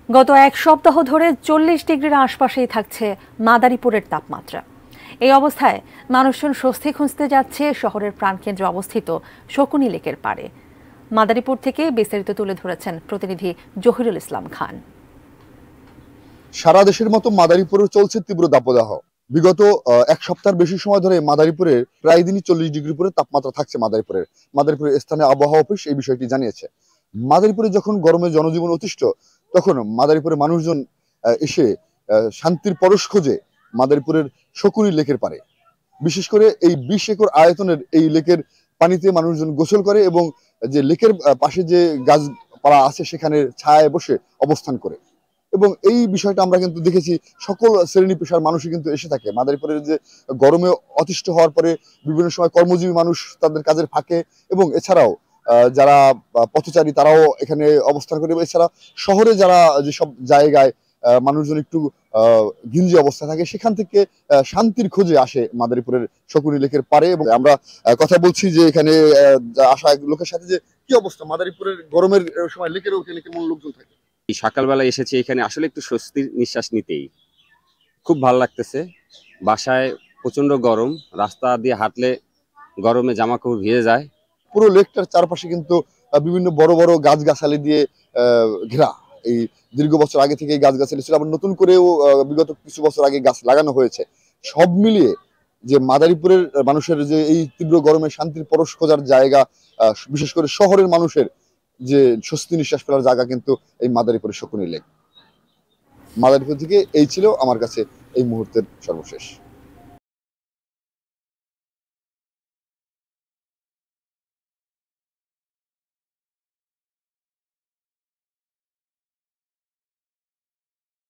গত এক সপ্তাহ ধরে 40 ডিগ্রির আশপাশেই থাকছে মাদারীপুরের তাপমাত্রা। এই অবস্থায় মানুষজন স্বস্তি খুঁজতে যাচ্ছে শহরের প্রাণকেন্দ্রে অবস্থিত শকুনি লেকের পাড়ে। মাদারীপুর থেকে বিস্তারিত তুলে ধরেছেন প্রতিনিধি জহিরুল ইসলাম খান। সারা দেশের মতো মাদারীপুরেও চলছে তীব্র দাবদাহ। বিগত এক সপ্তাহের বেশি সময় ধরে মাদারীপুরের প্রায় দিনই 40 ডিগ্রি উপরে তাপমাত্রা থাকছে। মাদারীপুরের স্থানীয় আবহাওয়া অফিস এই বিষয়টি জানিয়েছে। মাদারীপুরে যখন গরমে জনজীবন অতিষ্ঠ, তখন মাদারীপুরের মানুষজন এসে শান্তির পরশ খোঁজে মাদারীপুরের শকুনি লেকের পাড়ে। বিশেষ করে এই 20 একর আয়তনের এই লেকের পানিতে মানুষজন গোসল করে এবং যে লেকের পাশে যে গাছপালা আছে সেখানে ছায়ায় বসে অবস্থান করে। এবং এই বিষয়টা আমরা কিন্তু দেখেছি, সকল শ্রেণী পেশার মানুষই কিন্তু এসে থাকে। মাদারীপুরের যে গরমে অতিষ্ঠ হওয়ার পরে বিভিন্ন সময় কর্মজীবী মানুষ তাদের কাজের ফাঁকে এবং এছাড়াও যারা পথচারী তারাও এখানে অবস্থান করে। এছাড়া শহরে যারা যেসব জায়গায় মানুষজন একটু ঘিঞ্জি অবস্থা থাকে, সেখান থেকে শান্তির খোঁজে আসে মাদারীপুরের শকুনি লেকের পাড়ে। এবং আমরা কথা বলছি যে এখানে আসা এক লোকের সাথে, যে কি অবস্থা মাদারীপুরের গরমের সময় লেকের ওখানে কেমন লোকজন থাকে? এই সকালবেলা এসেছি এখানে আসলে একটু স্বস্তির নিঃশ্বাস নিতেই খুব ভালো লাগতেছে। বাসায় প্রচন্ড গরম, রাস্তা দিয়ে হাঁটলে গরমে জামা কাপড় ভিজে যায়। পুরো লেকটার চারপাশে কিন্তু বিভিন্ন বড় বড় গাছগাছালি দিয়ে ঘেরা। এই দীর্ঘ বছর আগে থেকে এই গাছগাছালি ছিল, আবার নতুন করেও বিগত কিছু বছর আগে গাছ লাগানো হয়েছে। সব মিলিয়ে যে মাদারীপুরের মানুষের যে এই তীব্র গরমে শান্তির পরশ খোঁজার জায়গা, বিশেষ করে শহরের মানুষের যে স্বস্তি নিঃশ্বাস ফেলার জায়গা কিন্তু এই মাদারীপুরের শকুনি লেক। মাদারীপুর থেকে এই ছিল আমার কাছে এই মুহূর্তের সর্বশেষ।